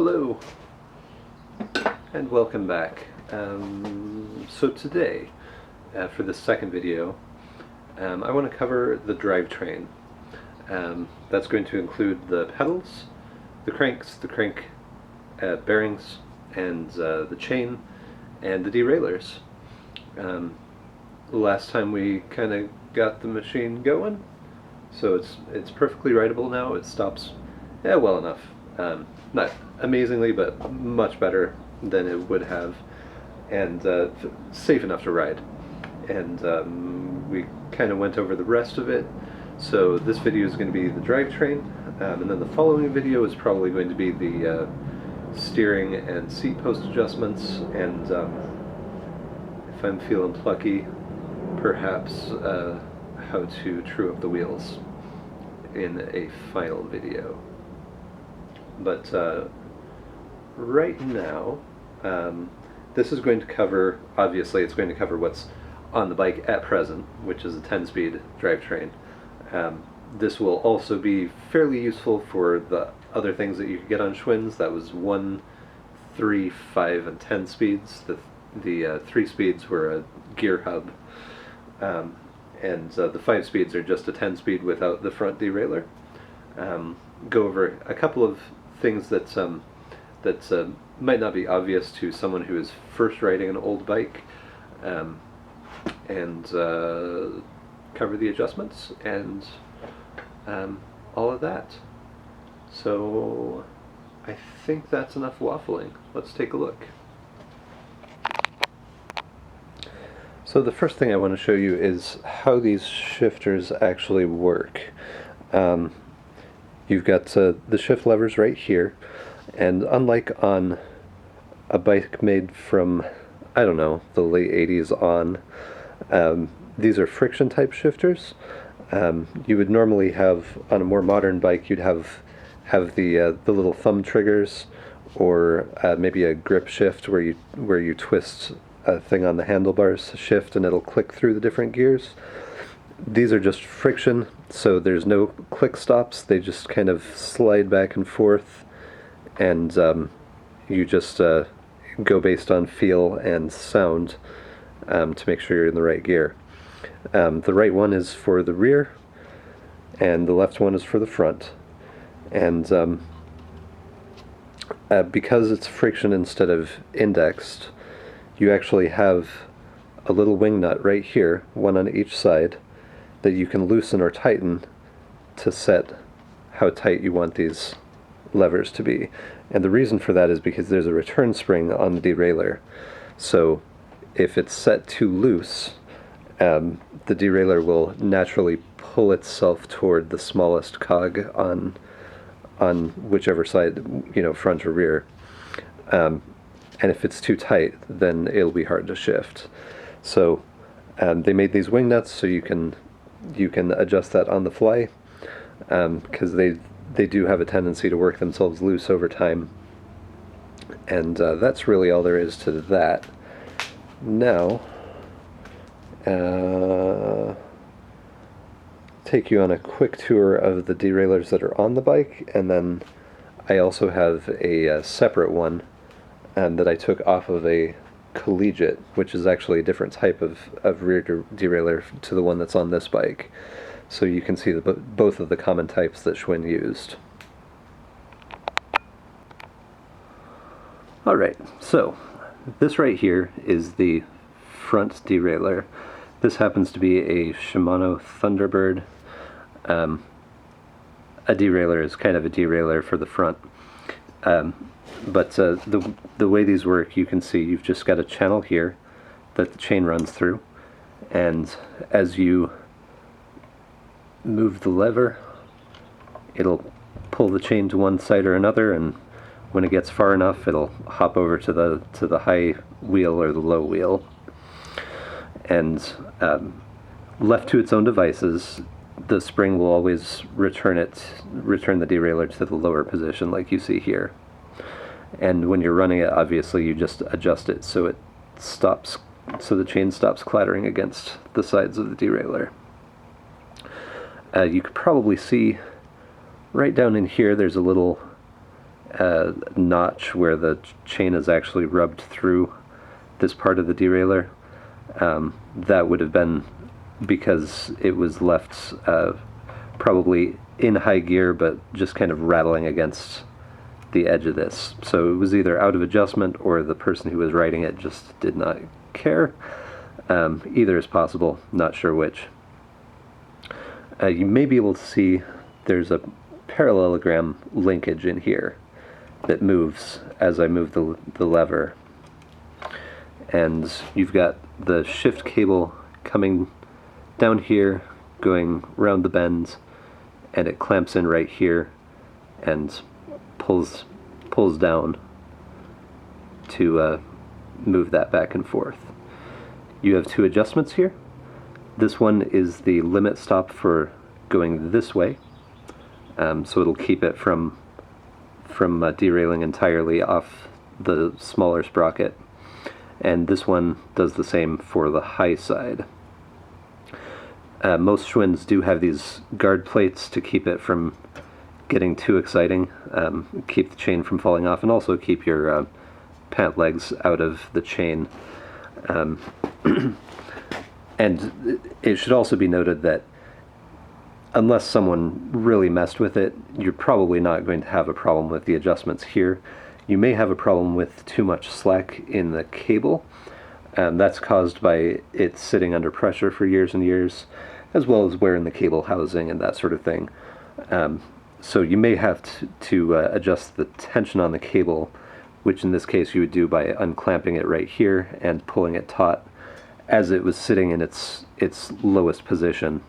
Hello, and welcome back. So today, for this second video, I want to cover the drivetrain. That's going to include the pedals, the cranks, the crank bearings, and the chain, and the deraillers. Last time we kind of got the machine going, so it's perfectly rideable now. It stops, well enough. Not amazingly, but much better than it would have, and safe enough to ride. And we kind of went over the rest of it. So this video is going to be the drivetrain, and then the following video is probably going to be the steering and seat post adjustments, and if I'm feeling plucky, perhaps how to true up the wheels in a final video. But right now, this is going to cover, obviously it's going to cover what's on the bike at present, which is a 10-speed drivetrain. This will also be fairly useful for the other things that you could get on Schwinn's. That was 1, 3, 5, and 10 speeds. The 3 speeds were a gear hub, and the 5 speeds are just a 10-speed without the front derailleur. Go over a couple of things that might not be obvious to someone who is first riding an old bike, and cover the adjustments and all of that. So I think that's enough waffling. Let's take a look. So the first thing I want to show you is how these shifters actually work. You've got the shift levers right here, and unlike on a bike made from, I don't know, the late 80s on, these are friction type shifters. You would normally have, on a more modern bike, you'd have the little thumb triggers, or maybe a grip shift where you twist a thing on the handlebars, shift, and it'll click through the different gears. These are just friction, so there's no click stops. They just kind of slide back and forth, and you just go based on feel and sound to make sure you're in the right gear. The right one is for the rear, and the left one is for the front. And because it's friction instead of indexed, you actually have a little wing nut right here, one on each side, that you can loosen or tighten to set how tight you want these levers to be. And the reason for that is because there's a return spring on the derailleur. So if it's set too loose, the derailleur will naturally pull itself toward the smallest cog on whichever side, front or rear. And if it's too tight, then it'll be hard to shift. So they made these wing nuts so you can adjust that on the fly, because they do have a tendency to work themselves loose over time. And that's really all there is to that. Now, take you on a quick tour of the derailleurs that are on the bike, and then I also have a separate one that I took off of a collegiate, which is actually a different type of rear derailleur to the one that's on this bike. So you can see both of the common types that Schwinn used. Alright, so this right here is the front derailleur. This happens to be a Shimano Thunderbird. A derailleur is kind of a derailleur for the front. But the way these work, you can see you've just got a channel here that the chain runs through, and as you move the lever, it'll pull the chain to one side or another, and when it gets far enough, it'll hop over to the high wheel or the low wheel. And left to its own devices, the spring will always return the derailleur to the lower position, like you see here. And when you're running it, obviously you just adjust it so it stops, so the chain stops clattering against the sides of the derailleur. You could probably see right down in here there's a little notch where the chain is actually rubbed through this part of the derailleur. That would have been because it was left probably in high gear, but just kind of rattling against the edge of this. So it was either out of adjustment or the person who was writing it just did not care. Either is possible, not sure which. You may be able to see there's a parallelogram linkage in here that moves as I move the lever. And you've got the shift cable coming down here, going round the bends, and it clamps in right here and pulls down to move that back and forth. You have two adjustments here. This one is the limit stop for going this way, so it'll keep it from derailing entirely off the smaller sprocket. And this one does the same for the high side. Most Schwinns do have these guard plates to keep it from getting too exciting, keep the chain from falling off, and also keep your pant legs out of the chain. And it should also be noted that unless someone really messed with it, you're probably not going to have a problem with the adjustments here. You may have a problem with too much slack in the cable, and that's caused by it sitting under pressure for years and years, as well as wear in the cable housing and that sort of thing. So you may have to adjust the tension on the cable, which in this case you would do by unclamping it right here and pulling it taut as it was sitting in its lowest position,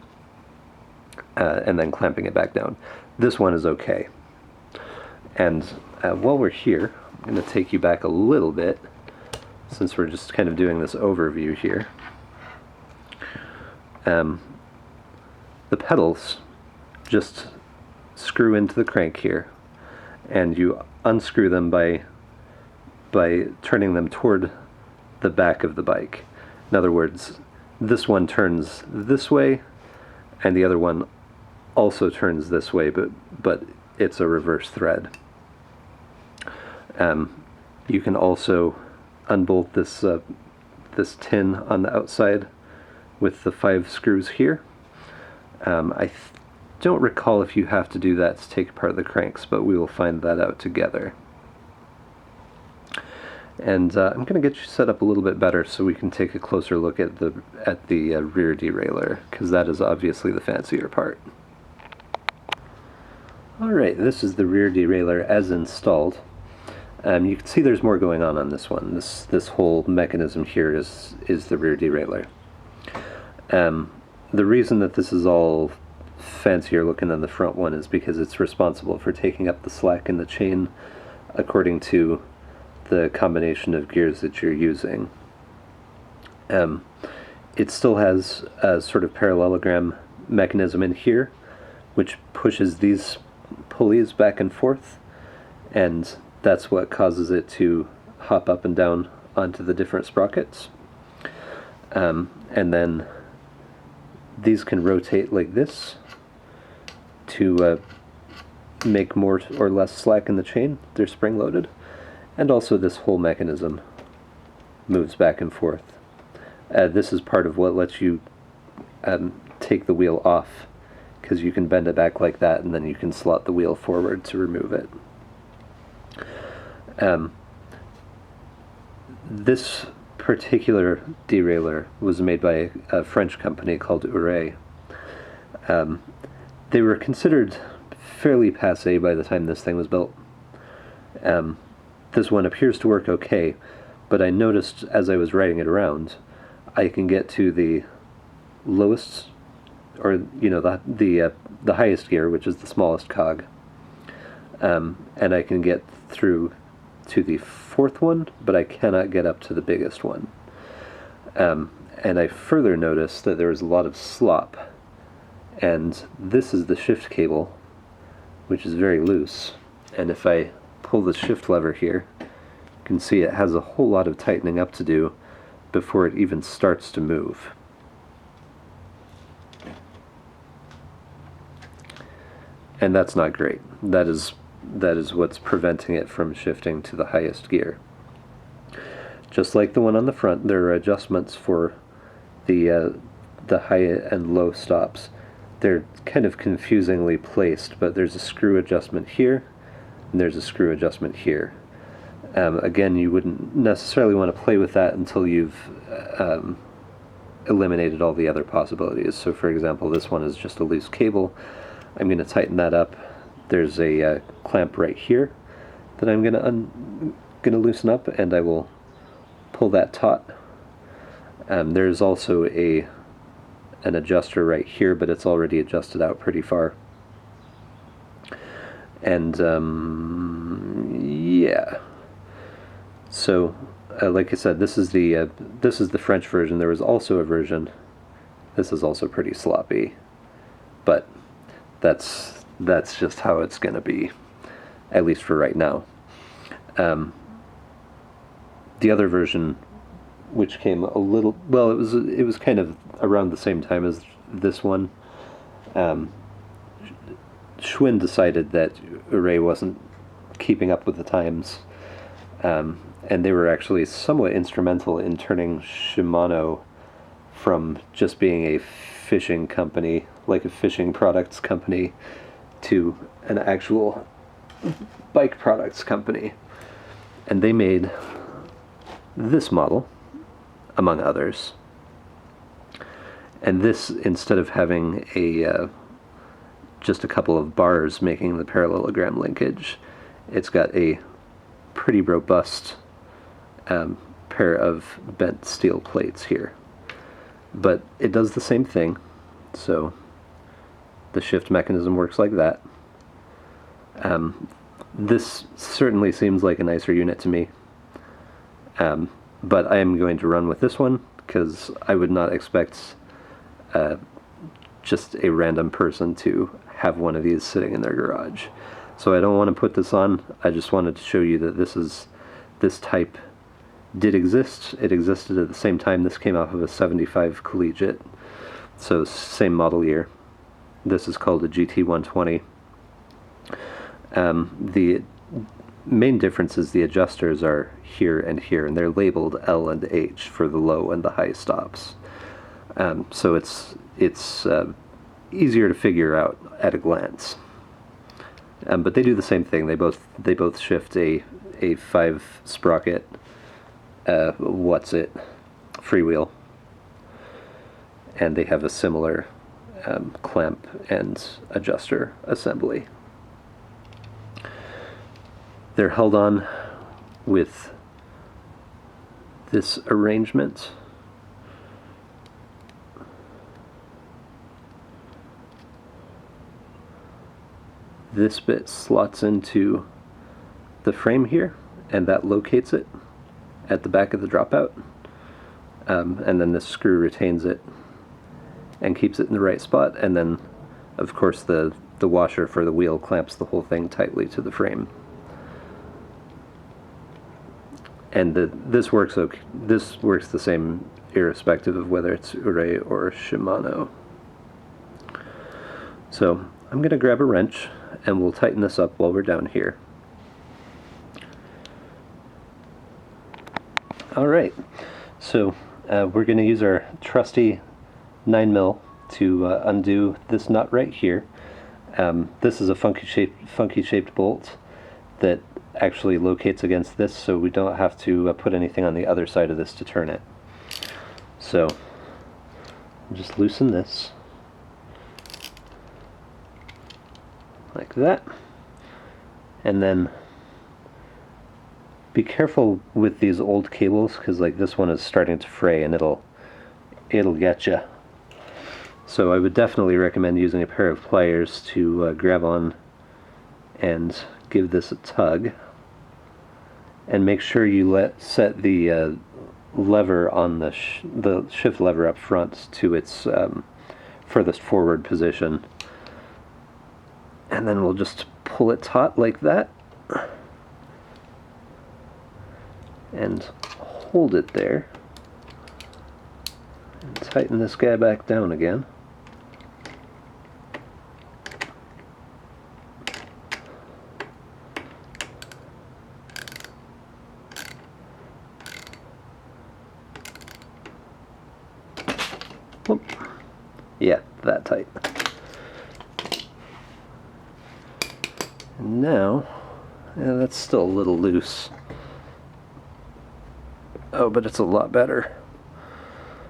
and then clamping it back down. This one is okay. And while we're here, I'm going to take you back a little bit, since we're just kind of doing this overview here. The pedals just screw into the crank here, and you unscrew them by turning them toward the back of the bike. In other words, this one turns this way, and the other one also turns this way, but it's a reverse thread. You can also unbolt this this tin on the outside with the 5 screws here. I don't recall if you have to do that to take apart the cranks, but we will find that out together. And I'm going to get you set up a little bit better so we can take a closer look at the rear derailleur, because that is obviously the fancier part. Alright, this is the rear derailleur as installed. You can see there's more going on this one. This whole mechanism here is the rear derailleur. The reason that this is all fancier looking than the front one is because it's responsible for taking up the slack in the chain according to the combination of gears that you're using. It still has a sort of parallelogram mechanism in here, which pushes these pulleys back and forth, and that's what causes it to hop up and down onto the different sprockets. And then these can rotate like this to make more or less slack in the chain. They're spring-loaded. And also this whole mechanism moves back and forth. This is part of what lets you take the wheel off, because you can bend it back like that and then you can slot the wheel forward to remove it. This particular derailleur was made by a French company called Uray. They were considered fairly passé by the time this thing was built. This one appears to work okay, but I noticed as I was riding it around, I can get to the lowest, or the highest gear, which is the smallest cog, and I can get through to the 4th one, but I cannot get up to the biggest one. And I further noticed that there was a lot of slop, and this is the shift cable, which is very loose, and if I pull the shift lever here, you can see it has a whole lot of tightening up to do before it even starts to move. And that's not great. That is that is what's preventing it from shifting to the highest gear. Just like the one on the front, there are adjustments for the high and low stops. They're kind of confusingly placed, but there's a screw adjustment here, and there's a screw adjustment here. Again, you wouldn't necessarily want to play with that until you've eliminated all the other possibilities. So for example, this one is just a loose cable. I'm going to tighten that up. There's a clamp right here that I'm going to loosen up, and I will pull that taut. There's also an adjuster right here, but it's already adjusted out pretty far. And yeah. So, like I said, this is the French version. There was also a version. This is also pretty sloppy, but that's just how it's going to be, at least for right now. The other version, which came a little, well, it was kind of around the same time as this one. Schwinn decided that Array wasn't keeping up with the times. And they were actually somewhat instrumental in turning Shimano from just being a fishing company, like a fishing products company, to an actual bike products company. And they made this model, among others. And this, instead of having just a couple of bars making the parallelogram linkage, it's got a pretty robust pair of bent steel plates here. But it does the same thing, so the shift mechanism works like that. This certainly seems like a nicer unit to me, but I am going to run with this one because I would not expect just a random person to have one of these sitting in their garage. So I don't want to put this on. I just wanted to show you that this type did exist. It existed at the same time. This came off of a 75 Collegiate, so same model year. This is called a GT120. The main difference is the adjusters are here and here, and they're labeled L and H for the low and the high stops. So it's easier to figure out at a glance. But they do the same thing. They both shift a 5 sprocket freewheel, and they have a similar clamp and adjuster assembly. They're held on with this arrangement. This bit slots into the frame here, and that locates it at the back of the dropout. And then this screw retains it and keeps it in the right spot, and then of course the washer for the wheel clamps the whole thing tightly to the frame. And this works okay. This works the same irrespective of whether it's Array or Shimano. So I'm going to grab a wrench and we'll tighten this up while we're down here. Alright, so we're going to use our trusty 9mm to undo this nut right here. This is a funky shaped bolt that actually locates against this, so we don't have to put anything on the other side of this to turn it. So just loosen this like that, and then be careful with these old cables, because like this one is starting to fray and it'll get you. So I would definitely recommend using a pair of pliers to grab on and give this a tug, and make sure you set the lever on the shift lever up front to its furthest forward position, and then we'll just pull it taut like that and hold it there and tighten this guy back down again. Whoop. Yeah, that tight. And now, yeah, that's still a little loose. Oh, but it's a lot better.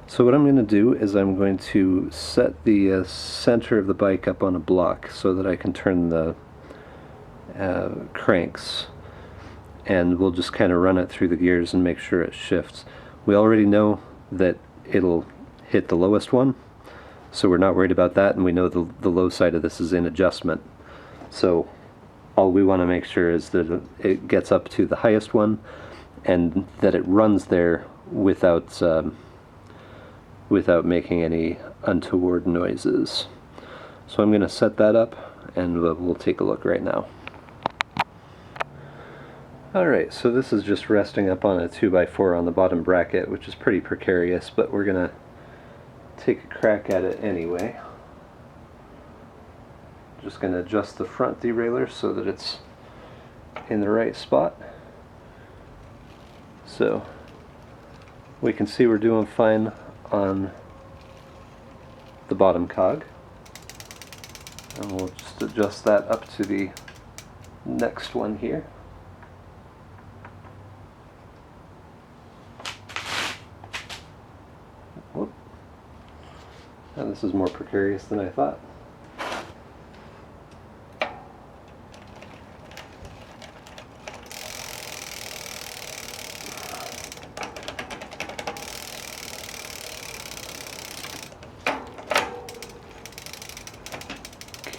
So what I'm going to do is I'm going to set the center of the bike up on a block so that I can turn the cranks, and we'll just kind of run it through the gears and make sure it shifts. We already know that it'll hit the lowest one, so we're not worried about that, and we know the low side of this is in adjustment. So all we want to make sure is that it gets up to the highest one and that it runs there without making any untoward noises. So I'm going to set that up, and we'll take a look right now. Alright, so this is just resting up on a 2x4 on the bottom bracket, which is pretty precarious, but we're going to take a crack at it anyway. Just going to adjust the front derailleur so that it's in the right spot. So we can see we're doing fine on the bottom cog. And we'll just adjust that up to the next one here. Whoop. And this is more precarious than I thought.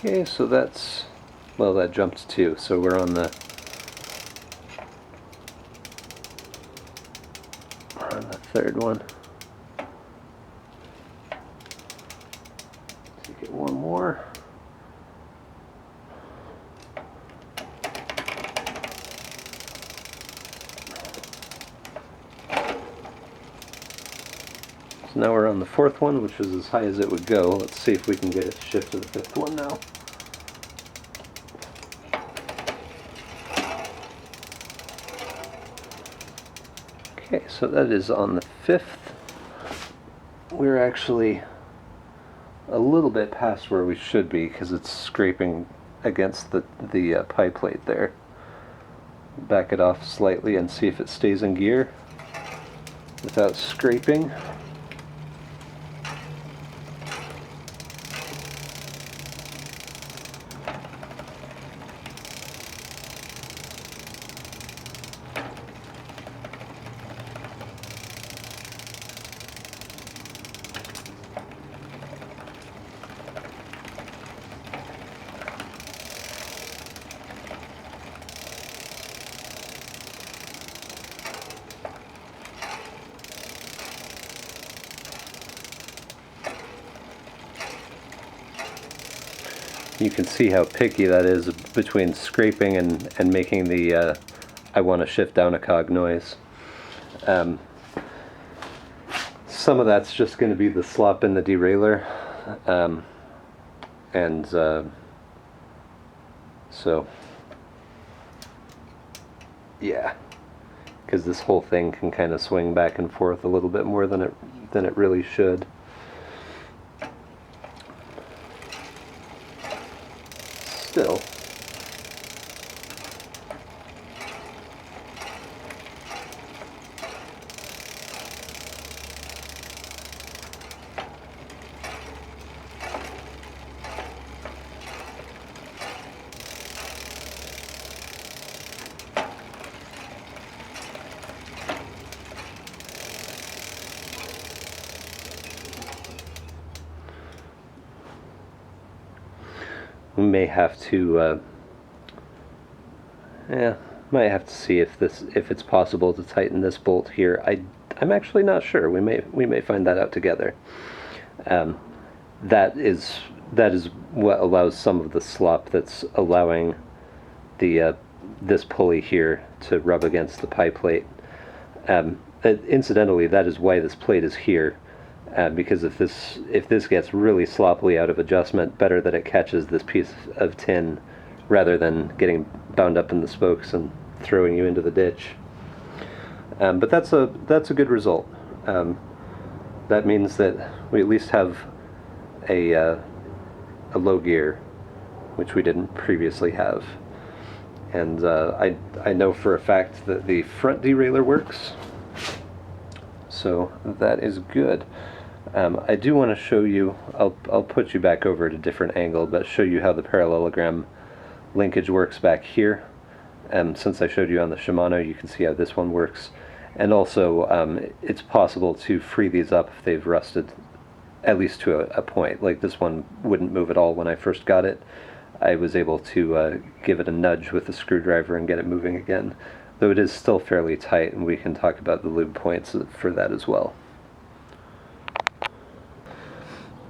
Okay, so that's, well, that jumped 2, so we're on the third one. Take it one more. So now we're on the 4th one, which is as high as it would go. Let's see if we can get it to shift to the 5th one now. Okay, so that is on the 5th. We're actually a little bit past where we should be because it's scraping against the pie plate there. Back it off slightly and see if it stays in gear without scraping. You can see how picky that is between scraping and making the I want to shift down a cog noise. Some of that's just going to be the slop in the derailleur, so yeah, because this whole thing can kind of swing back and forth a little bit more than it really should. Still, we may have to might have to see if it's possible to tighten this bolt here. I'm actually not sure. We may find that out together. That is what allows some of the slop that's allowing the this pulley here to rub against the pie plate. Incidentally, that is why this plate is here. Because if this gets really sloppily out of adjustment, better that it catches this piece of tin rather than getting bound up in the spokes and throwing you into the ditch. But that's a good result. that means that we at least have a low gear, which we didn't previously have. And I know for a fact that the front derailleur works, so that is good. I do want to show you, I'll put you back over at a different angle, but show you how the parallelogram linkage works back here. Since I showed you on the Shimano, you can see how this one works. And also, it's possible to free these up if they've rusted, at least to a point. Like this one wouldn't move at all when I first got it. I was able to give it a nudge with a screwdriver and get it moving again, though it is still fairly tight, and we can talk about the lube points for that as well.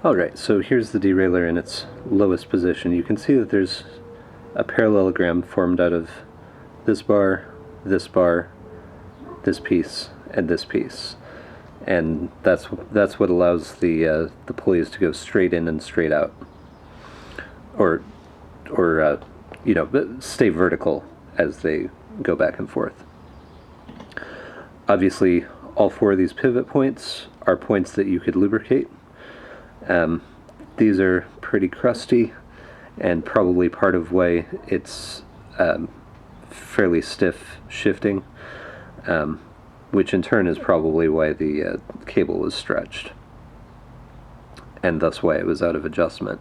Alright, so here's the derailleur in its lowest position. You can see that there's a parallelogram formed out of this bar, this piece, and this piece. And that's what allows the pulleys to go straight in and straight out. Or you know, stay vertical as they go back and forth. Obviously, all four of these pivot points are points that you could lubricate. These are pretty crusty, and probably part of why it's fairly stiff shifting, which in turn is probably why the cable was stretched, and thus why it was out of adjustment.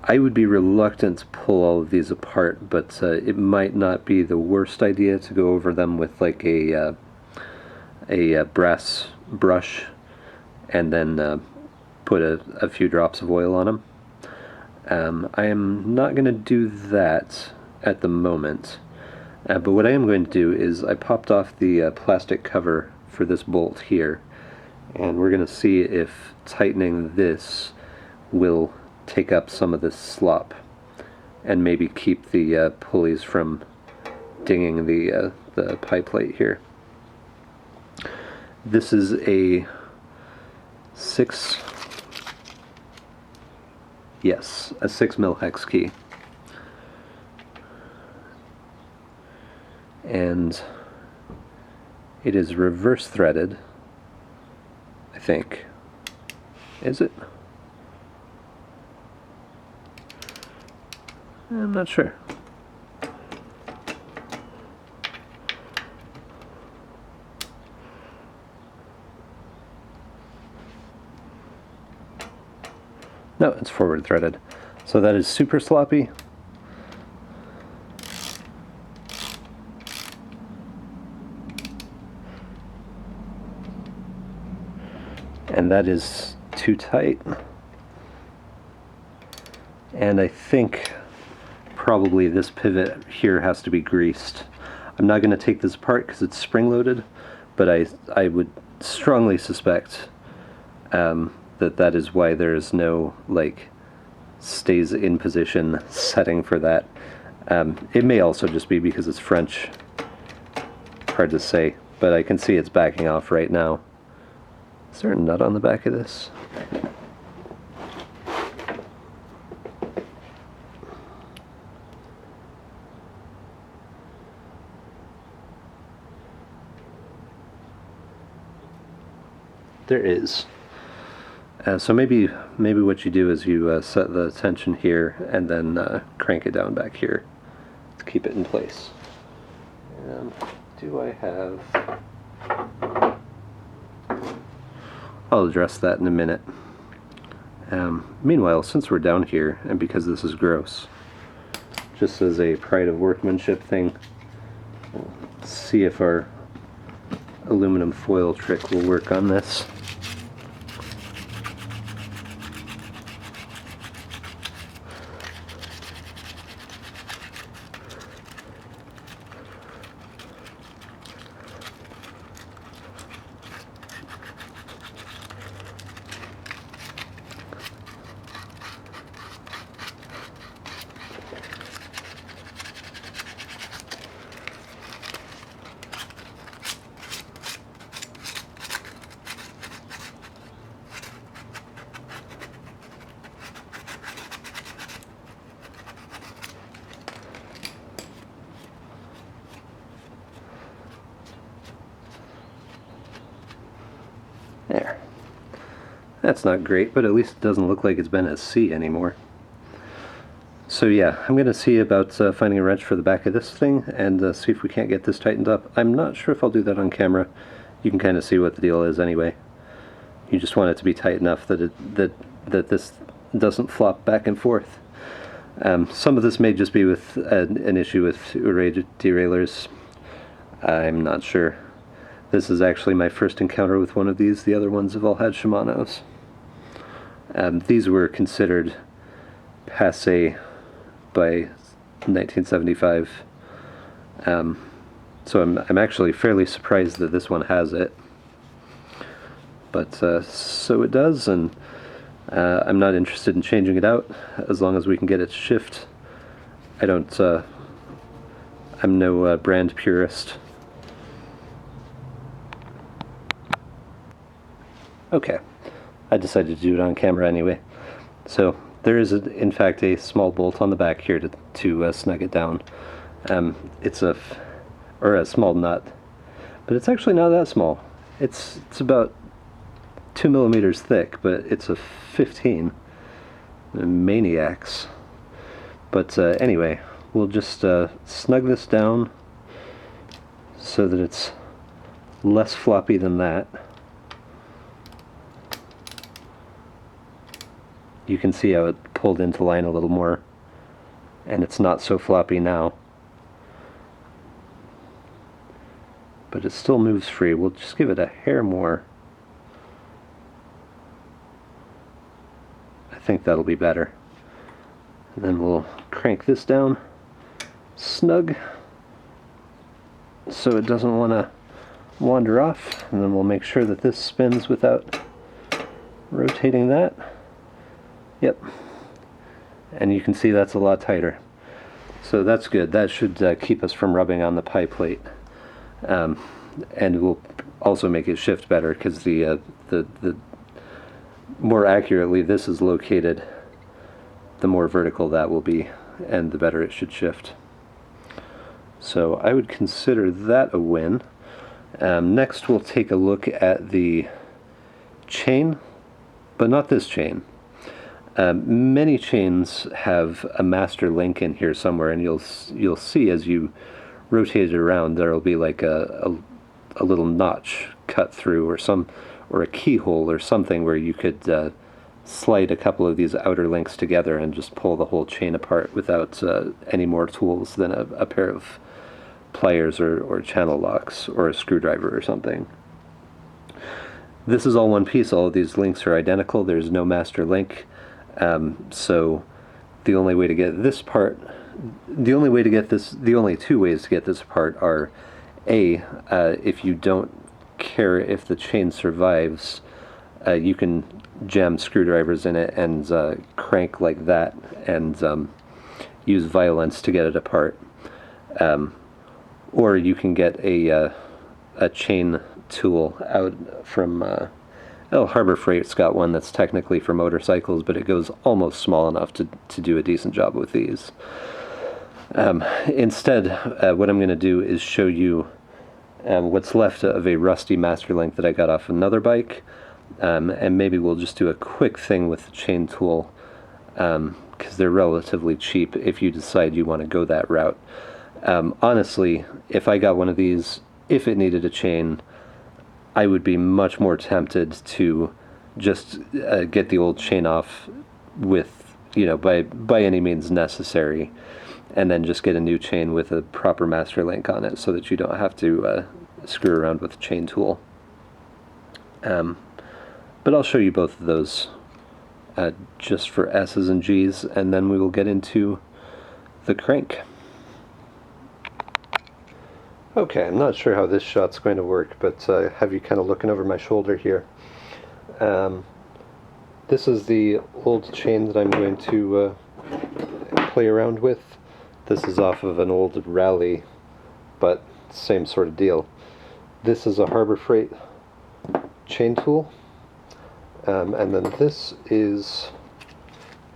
I would be reluctant to pull all of these apart, but it might not be the worst idea to go over them with like a brass brush and then put a few drops of oil on them. I am not going to do that at the moment, but what I am going to do is I popped off the plastic cover for this bolt here, and we're going to see if tightening this will take up some of this slop and maybe keep the pulleys from dinging the pie plate here. This is a 6 mil hex key, and it is reverse threaded, I think. Is it? I'm not sure. No, it's forward threaded. So that is super sloppy. And that is too tight. And I think probably this pivot here has to be greased. I'm not going to take this apart because it's spring-loaded, but I would strongly suspect that is why there is no like stays in position setting for that. It may also just be because it's French. Hard to say, but I can see it's backing off right now. Is there a nut on the back of this? There is. So maybe what you do is you set the tension here and then crank it down back here to keep it in place. Do I have... I'll address that in a minute. Meanwhile, since we're down here, and because this is gross, just as a pride of workmanship thing, let's see if our aluminum foil trick will work on this. That's not great, but at least it doesn't look like it's been a C anymore. So yeah, I'm going to see about finding a wrench for the back of this thing and see if we can't get this tightened up. I'm not sure if I'll do that on camera. You can kind of see what the deal is anyway. You just want it to be tight enough that that this doesn't flop back and forth. Some of this may just be with an issue with derailers. I'm not sure. This is actually my first encounter with one of these. The other ones have all had Shimano's. These were considered passé by 1975. So I'm actually fairly surprised that this one has it. But so it does, and I'm not interested in changing it out as long as we can get it to shift. I'm no brand purist. Okay, I decided to do it on camera anyway. So there is, in fact, a small bolt on the back here to snug it down. It's a small nut, but it's actually not that small. It's about 2 millimeters thick, but it's a 15. Maniacs. But anyway, we'll just snug this down so that it's less floppy than that. You can see how it pulled into line a little more, and it's not so floppy now. But it still moves free. We'll just give it a hair more. I think that'll be better. And then we'll crank this down snug so it doesn't want to wander off, and then we'll make sure that this spins without rotating that. Yep, and you can see that's a lot tighter, so that's good. That should keep us from rubbing on the pie plate, and will also make it shift better, because the more accurately this is located, the more vertical that will be, and the better it should shift. So I would consider that a win. Next we'll take a look at the chain, but not this chain. Many chains have a master link in here somewhere, and you'll see as you rotate it around there will be like a little notch cut through, or a keyhole or something, where you could slide a couple of these outer links together and just pull the whole chain apart without any more tools than a pair of pliers or channel locks or a screwdriver or something. This is all one piece. All of these links are identical. There's no master link. So the only way to get this part, the only two ways to get this apart are if you don't care if the chain survives, you can jam screwdrivers in it and crank like that, and use violence to get it apart. Or you can get a chain tool out from Harbor Freight's got one that's technically for motorcycles, but it goes almost small enough to do a decent job with these. Instead, what I'm going to do is show you what's left of a rusty master link that I got off another bike, and maybe we'll just do a quick thing with the chain tool, because they're relatively cheap if you decide you want to go that route. Honestly, if I got one of these, if it needed a chain, I would be much more tempted to just get the old chain off with, by any means necessary, and then just get a new chain with a proper master link on it, so that you don't have to screw around with the chain tool. But I'll show you both of those just for S's and G's, and then we will get into the crank. Okay, I'm not sure how this shot's going to work, but I have you kind of looking over my shoulder here. This is the old chain that I'm going to play around with. This is off of an old Rally, but same sort of deal. This is a Harbor Freight chain tool, and then this is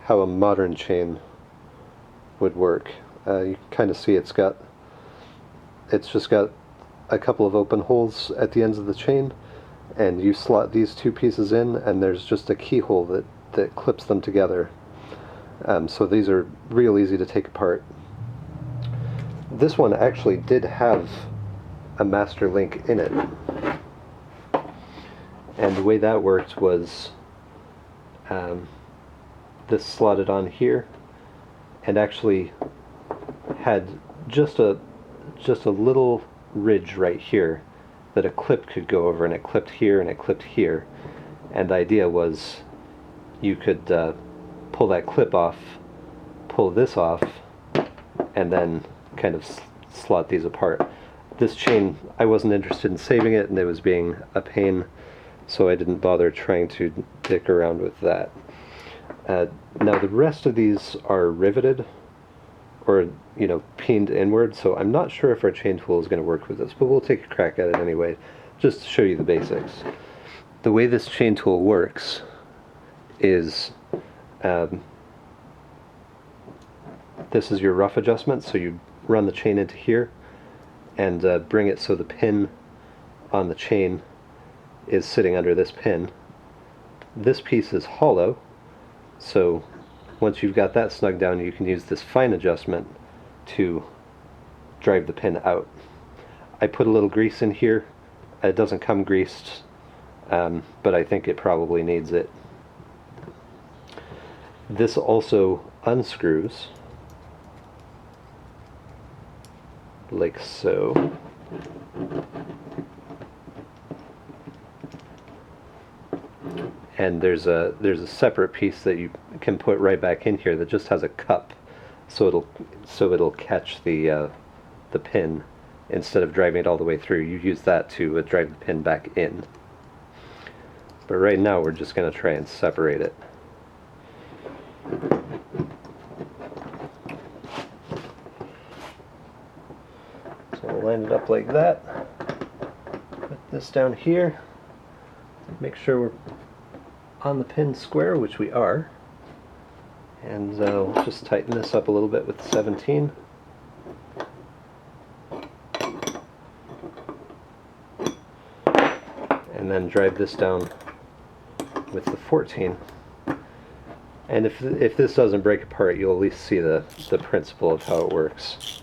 how a modern chain would work. You can kind of see it's just got a couple of open holes at the ends of the chain, and you slot these two pieces in, and there's just a keyhole that clips them together. So these are real easy to take apart. This one actually did have a master link in it, and the way that worked was this slotted on here and actually had just a little ridge right here that a clip could go over, and it clipped here and it clipped here, and the idea was you could pull that clip off, pull this off, and then kind of slot these apart. This chain, I wasn't interested in saving it, and it was being a pain, so I didn't bother trying to dick around with that. Now the rest of these are riveted, or pinned inward, so I'm not sure if our chain tool is going to work with this, but we'll take a crack at it anyway, just to show you the basics. The way this chain tool works is this is your rough adjustment, so you run the chain into here and bring it so the pin on the chain is sitting under this pin. This piece is hollow, so once you've got that snug down, you can use this fine adjustment to drive the pin out. I put a little grease in here. It doesn't come greased, but I think it probably needs it. This also unscrews, like so. And there's a separate piece that you can put right back in here that just has a cup, so it'll catch the pin instead of driving it all the way through. You use that to drive the pin back in. But right now we're just going to try and separate it. So we'll line it up like that. Put this down here. Make sure we're on the pin square, which we are, and we'll just tighten this up a little bit with the 17. And then drive this down with the 14. And if this doesn't break apart, you'll at least see the principle of how it works.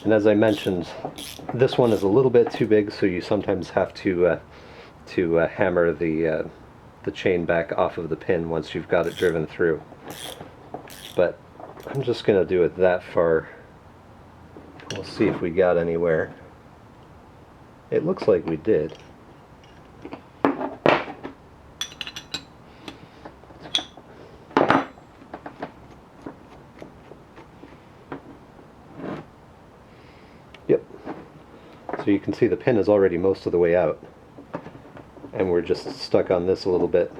And as I mentioned, this one is a little bit too big, so you sometimes have to hammer the chain back off of the pin once you've got it driven through. But I'm just going to do it that far. We'll see if we got anywhere. It looks like we did. Yep. So you can see the pin is already most of the way out, and we're just stuck on this a little bit.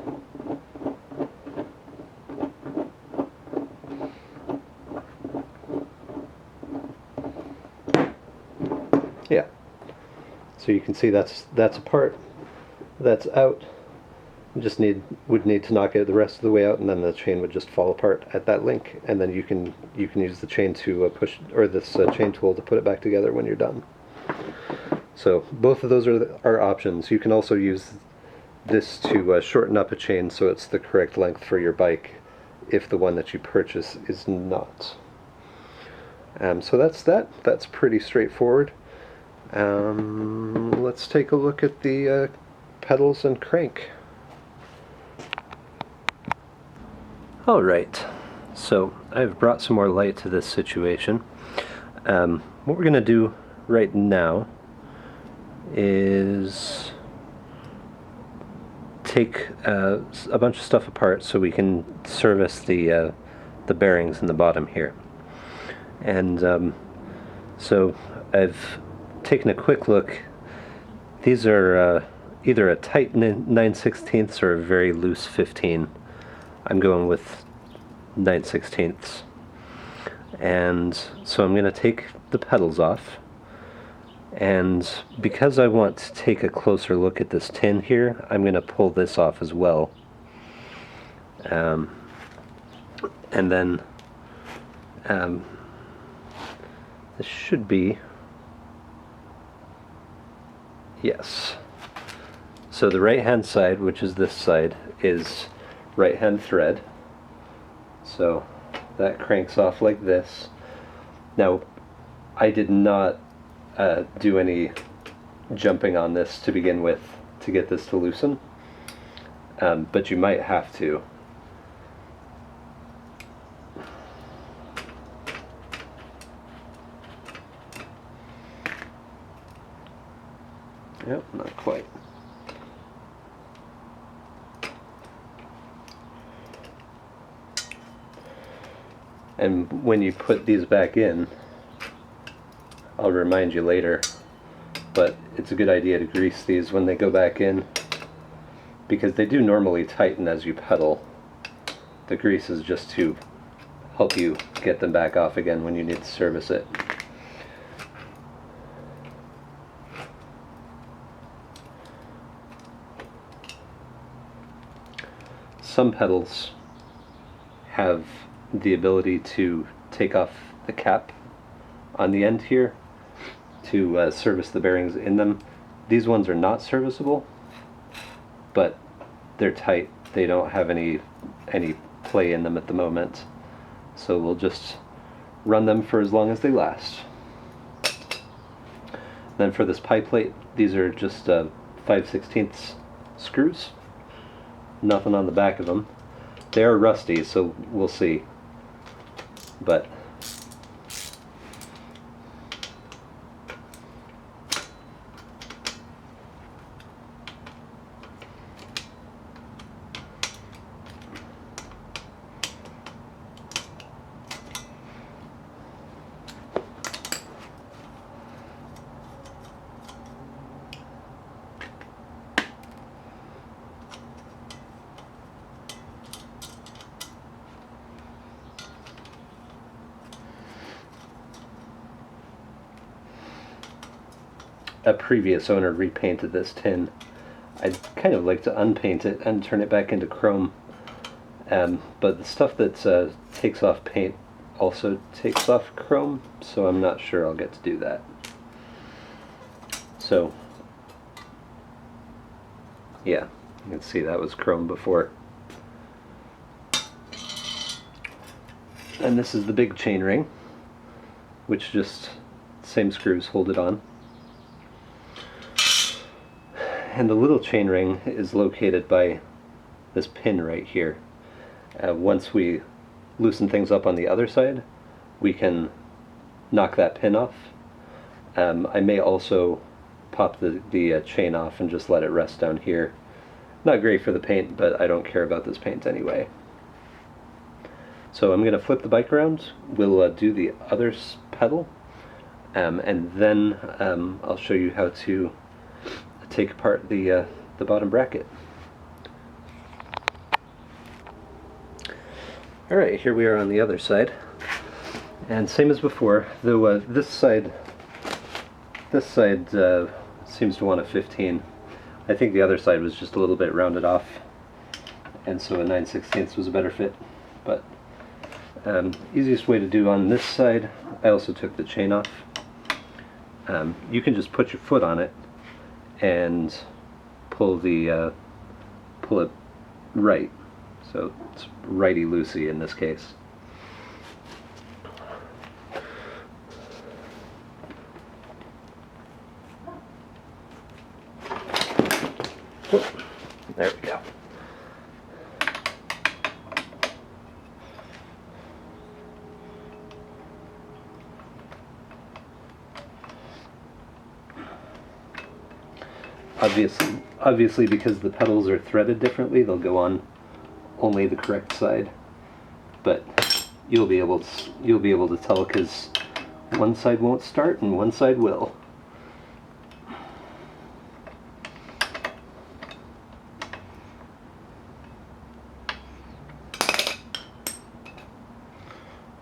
Yeah. So you can see that's apart, that's out. You just would need to knock it the rest of the way out, and then the chain would just fall apart at that link, and then you can use the chain to push, or this chain tool to put it back together when you're done. So both of those are options. You can also use this to shorten up a chain so it's the correct length for your bike if the one that you purchase is not. So that's pretty straightforward. Let's take a look at the pedals and crank. Alright, so I've brought some more light to this situation. What we're going to do right now is take a bunch of stuff apart so we can service the bearings in the bottom here. And so I've taken a quick look. These are either a tight 9/16 or a very loose 15. I'm going with 9/16. And so I'm going to take the pedals off, and because I want to take a closer look at this tin here, I'm going to pull this off as well. And then This should be, yes. So the right hand side, which is this side, is right hand thread. So that cranks off like this. Now, I did not do any jumping on this to begin with to get this to loosen, but you might have to. Yep, not quite. And when you put these back in, I'll remind you later, but it's a good idea to grease these when they go back in, because they do normally tighten as you pedal. The grease is just to help you get them back off again when you need to service it. Some pedals have the ability to take off the cap on the end here to service the bearings in them. These ones are not serviceable, but they're tight. They don't have any play in them at the moment, so we'll just run them for as long as they last. Then for this pie plate, these are just 5/16 screws. Nothing on the back of them. They are rusty, so we'll see. But a previous owner repainted this tin. I'd kind of like to unpaint it and turn it back into chrome, but the stuff that takes off paint also takes off chrome, so I'm not sure I'll get to do that. So yeah, you can see that was chrome before. And this is the big chain ring, which just same screws hold it on. And the little chain ring is located by this pin right here. Once we loosen things up on the other side, we can knock that pin off. I may also pop the chain off and just let it rest down here. Not great for the paint, but I don't care about this paint anyway. So I'm going to flip the bike around. We'll do the other pedal, and then I'll show you how to take apart the bottom bracket. Alright, here we are on the other side, and same as before, though this side seems to want a 15. I think the other side was just a little bit rounded off, and so a 9/16 was a better fit. But easiest way to do on this side, I also took the chain off. You can just put your foot on it and pull it right, so it's righty-loosey in this case. Whoop. There we go. Obviously, because the pedals are threaded differently, they'll go on only the correct side. But you'll be able to tell, because one side won't start and one side will.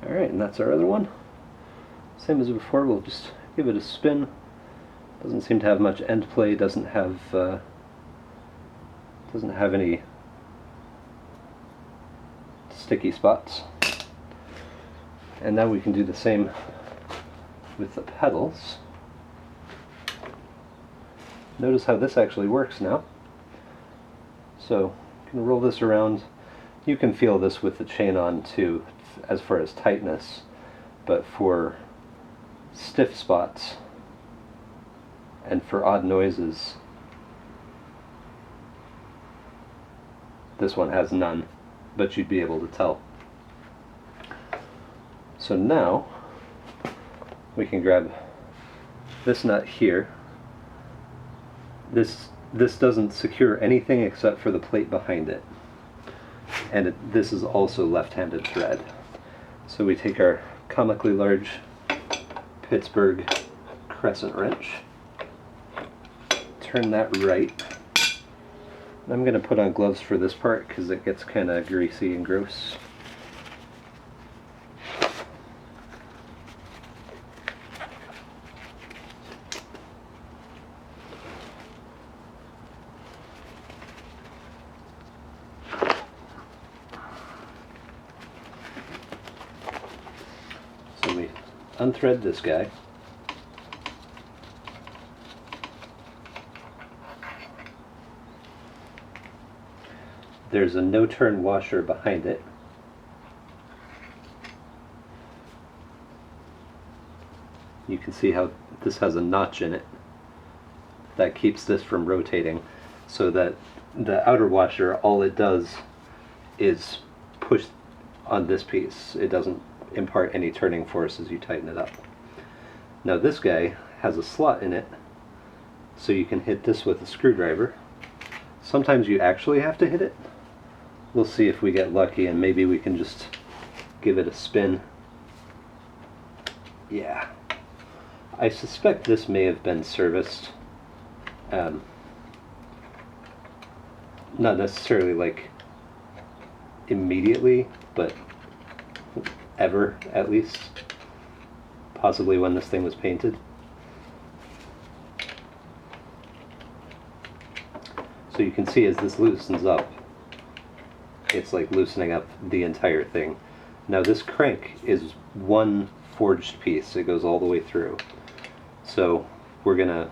All right, and that's our other one. Same as before. We'll just give it a spin. Doesn't seem to have much end play. Doesn't have any sticky spots. And now we can do the same with the pedals. Notice how this actually works now. So you can roll this around. You can feel this with the chain on too, as far as tightness, but for stiff spots and for odd noises, this one has none, but you'd be able to tell. So now we can grab this nut here. This doesn't secure anything except for the plate behind it. And this is also left-handed thread. So we take our comically large Pittsburgh crescent wrench, turn that right. I'm going to put on gloves for this part because it gets kind of greasy and gross. So we unthread this guy. There's a no-turn washer behind it. You can see how this has a notch in it that keeps this from rotating, so that the outer washer, all it does is push on this piece. It doesn't impart any turning force as you tighten it up. Now this guy has a slot in it, so you can hit this with a screwdriver. Sometimes you actually have to hit it. We'll see if we get lucky and maybe we can just give it a spin. Yeah. I suspect this may have been serviced. Not necessarily like immediately, but ever at least. Possibly when this thing was painted. So you can see as this loosens up, it's like loosening up the entire thing. Now this crank is one forged piece. It goes all the way through. So we're gonna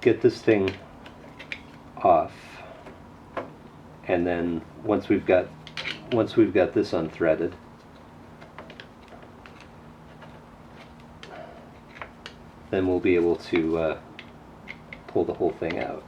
get this thing off, and then once we've got this unthreaded, then we'll be able to pull the whole thing out.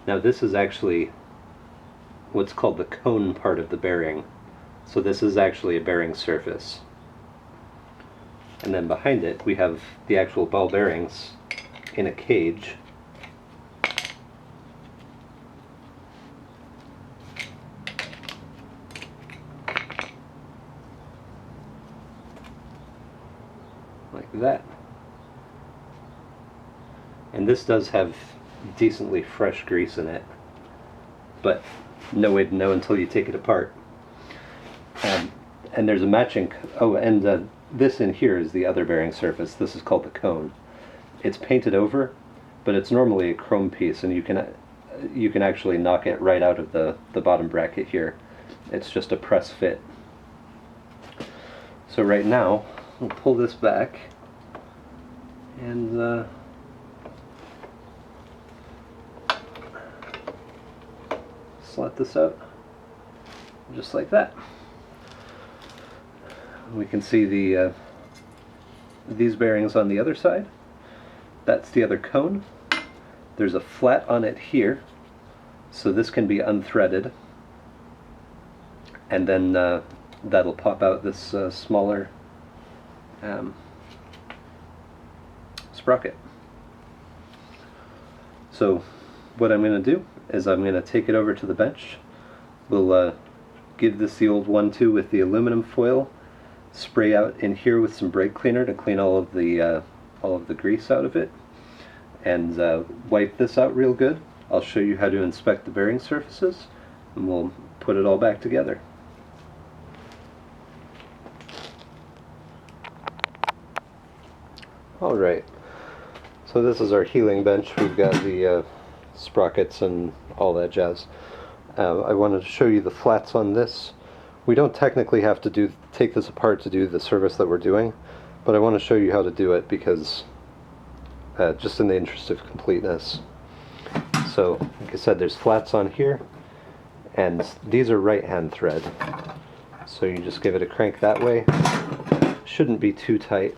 Now this is actually what's called the cone part of the bearing. So this is actually a bearing surface. And then behind it we have the actual ball bearings in a cage. Like that. And this does have decently fresh grease in it, but no way to know until you take it apart. And there's a matching, this in here is the other bearing surface. This is called the cone. It's painted over, but it's normally a chrome piece, and you can actually knock it right out of the bottom bracket here. It's just a press fit. So right now, we'll pull this back, and slot this out, just like that. We can see these bearings on the other side. That's the other cone. There's a flat on it here, so this can be unthreaded, and then that'll pop out this smaller sprocket. So what I'm going to do is I'm going to take it over to the bench. We'll give this the old 1-2 with the aluminum foil, spray out in here with some brake cleaner to clean all of the all of the grease out of it and wipe this out real good. I'll show you how to inspect the bearing surfaces, and we'll put it all back together. Alright, so this is our healing bench. We've got the sprockets and all that jazz. I wanted to show you the flats on this. We don't technically have to take this apart to do the service that we're doing, but I want to show you how to do it because just in the interest of completeness. So, like I said, there's flats on here, and these are right-hand thread. So you just give it a crank that way. Shouldn't be too tight.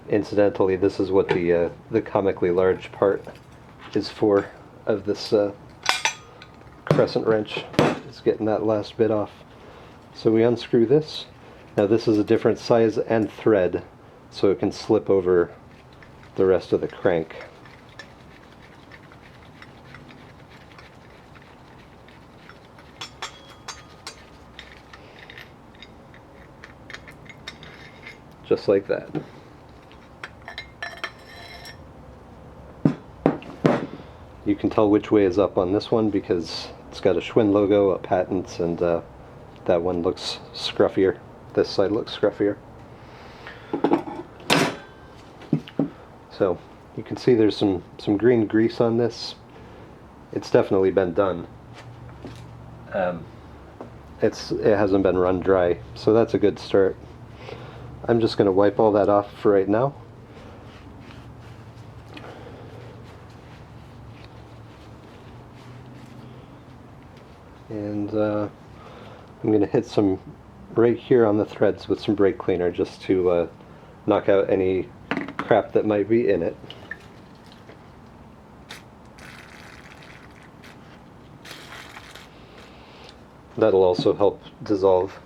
Incidentally, this is what the comically large part is for of this crescent wrench. It's getting that last bit off. So we unscrew this. Now this is a different size and thread, so it can slip over the rest of the crank. Just like that. You can tell which way is up on this one because it's got a Schwinn logo, a patent, and that one looks scruffier. This side looks scruffier. So you can see there's some green grease on this. It's definitely been done. It hasn't been run dry, so that's a good start. I'm just going to wipe all that off for right now. And I'm going to hit some right here on the threads with some brake cleaner just to knock out any crap that might be in it. That'll also help dissolve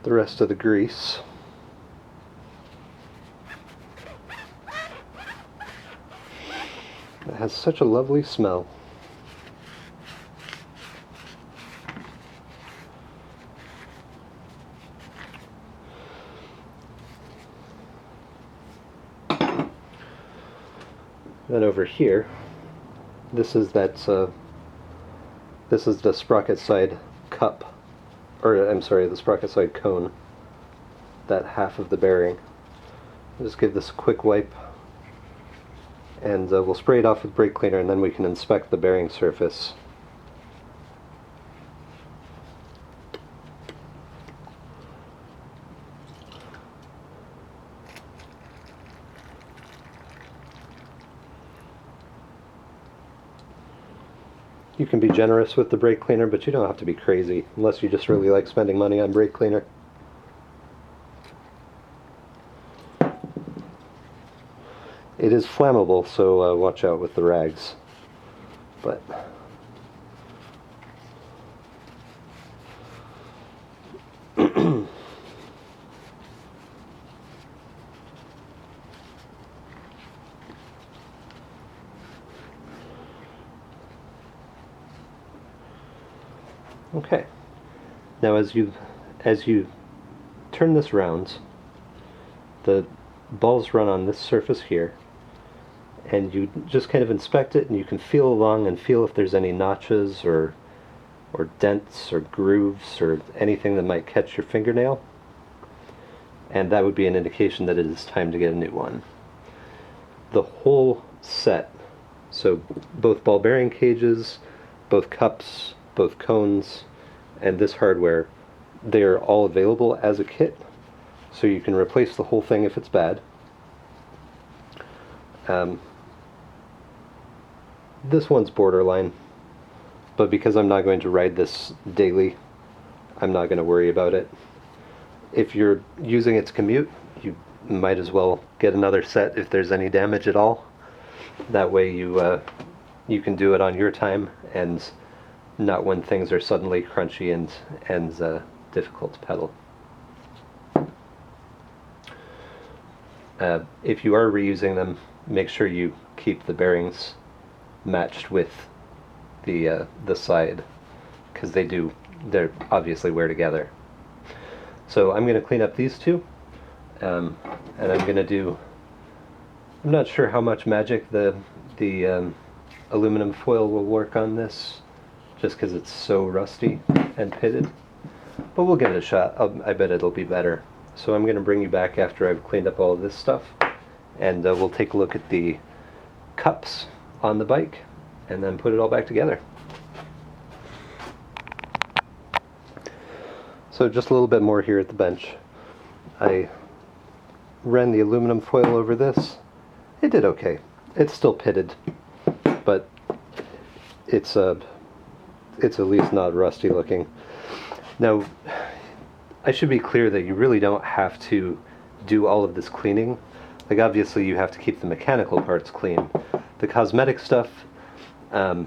the rest of the grease. It has such a lovely smell. Then over here, this is the sprocket side cup, or I'm sorry, the sprocket side cone, that half of the bearing. I'll just give this a quick wipe, and we'll spray it off with brake cleaner, and then we can inspect the bearing surface. You can be generous with the brake cleaner, but you don't have to be crazy, unless you just really like spending money on brake cleaner. It is flammable, so watch out with the rags. But okay. Now as you turn this round, the balls run on this surface here, and you just kind of inspect it, and you can feel along and feel if there's any notches or dents or grooves or anything that might catch your fingernail, and that would be an indication that it is time to get a new one. The whole set, so both ball bearing cages, both cups, both cones, and this hardware, they are all available as a kit, so you can replace the whole thing if it's bad. This one's borderline, but because I'm not going to ride this daily, I'm not going to worry about it. If you're using it to commute, you might as well get another set if there's any damage at all. That way you can do it on your time and not when things are suddenly crunchy and difficult to pedal. If you are reusing them, make sure you keep the bearings matched with the side, because they're obviously wear together. So I'm going to clean up these two, and I'm going to do, I'm not sure how much magic the aluminum foil will work on this, just because it's so rusty and pitted, but we'll give it a shot. I bet it'll be better. So I'm going to bring you back after I've cleaned up all of this stuff, and we'll take a look at the cups on the bike and then put it all back together. So just a little bit more here at the bench. I ran the aluminum foil over this. It did okay. It's still pitted, but it's at least not rusty looking. Now, I should be clear that you really don't have to do all of this cleaning. Like, obviously you have to keep the mechanical parts clean. The cosmetic stuff, I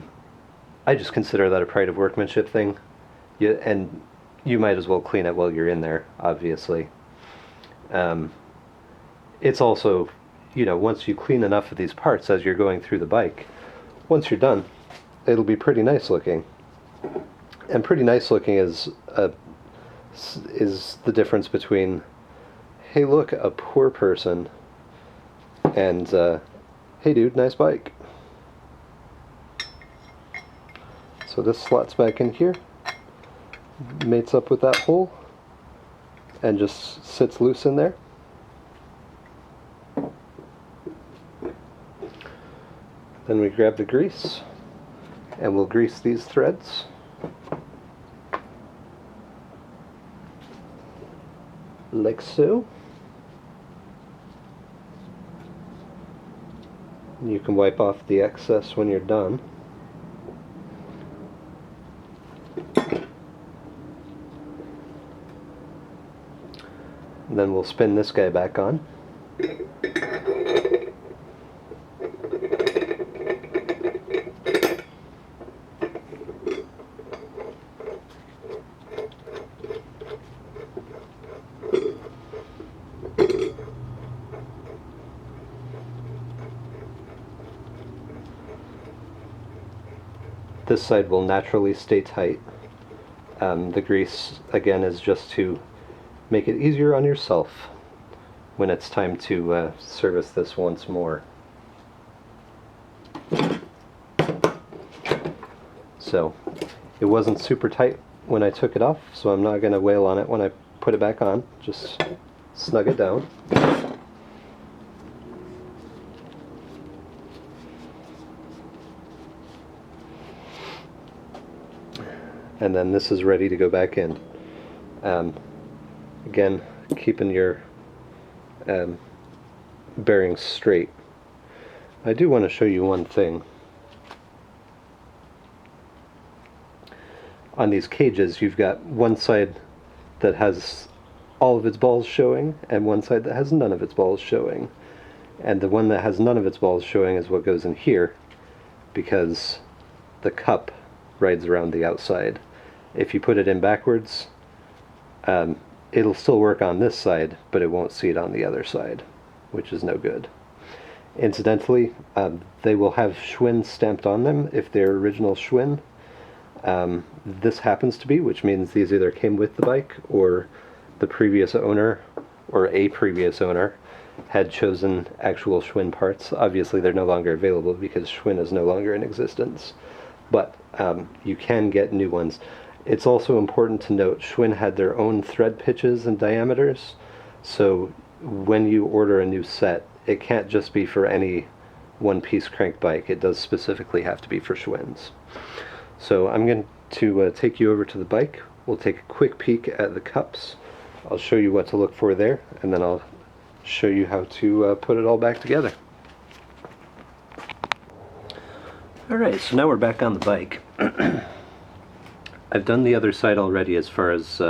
just consider that a pride of workmanship thing. And you might as well clean it while you're in there, obviously. It's also, you know, once you clean enough of these parts as you're going through the bike, once you're done, it'll be pretty nice looking. And pretty nice looking is the difference between, hey look, a poor person, and hey dude, nice bike. So this slots back in here, mates up with that hole, and just sits loose in there. Then we grab the grease, and we'll grease these threads. Like so. And you can wipe off the excess when you're done. And then we'll spin this guy back on. This side will naturally stay tight. The grease, again, is just to make it easier on yourself when it's time to service this once more. So, it wasn't super tight when I took it off, so I'm not going to wail on it when I put it back on. Just snug it down. And then this is ready to go back in. Again, keeping your bearings straight. I do want to show you one thing. On these cages, you've got one side that has all of its balls showing, and one side that has none of its balls showing. And the one that has none of its balls showing is what goes in here, because the cup rides around the outside. If you put it in backwards, it'll still work on this side, but it won't see it on the other side, which is no good. Incidentally, they will have Schwinn stamped on them if they're original Schwinn. This happens to be, which means these either came with the bike, or the previous owner, or a previous owner, had chosen actual Schwinn parts. Obviously they're no longer available because Schwinn is no longer in existence, but you can get new ones. It's also important to note Schwinn had their own thread pitches and diameters, so when you order a new set, it can't just be for any one-piece crank bike. It does specifically have to be for Schwinn's. So I'm going to take you over to the bike. We'll take a quick peek at the cups. I'll show you what to look for there, and then I'll show you how to put it all back together. Alright, so now we're back on the bike. I've done the other side already as far as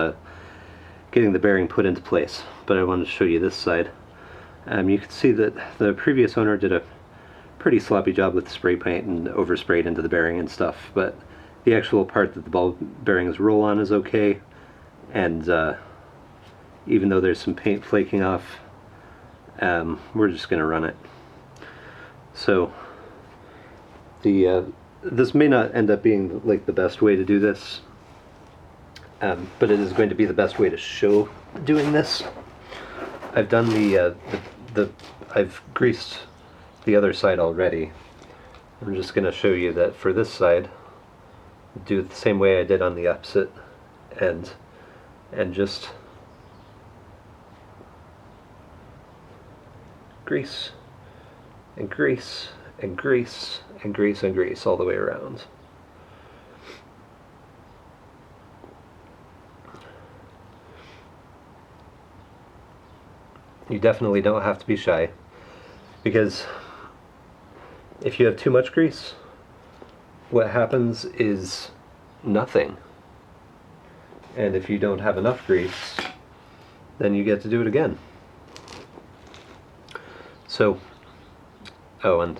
getting the bearing put into place, but I wanted to show you this side. You can see that the previous owner did a pretty sloppy job with spray paint and oversprayed into the bearing and stuff, but the actual part that the ball bearings roll on is okay, and even though there's some paint flaking off, we're just going to run it. So This may not end up being like the best way to do this, but it is going to be the best way to show doing this. I've done I've greased the other side already. I'm just going to show you that for this side, do it the same way I did on the opposite end, and just grease and grease and grease and grease and grease all the way around. You definitely don't have to be shy, because if you have too much grease, what happens is nothing. And if you don't have enough grease, then you get to do it again. So, oh, and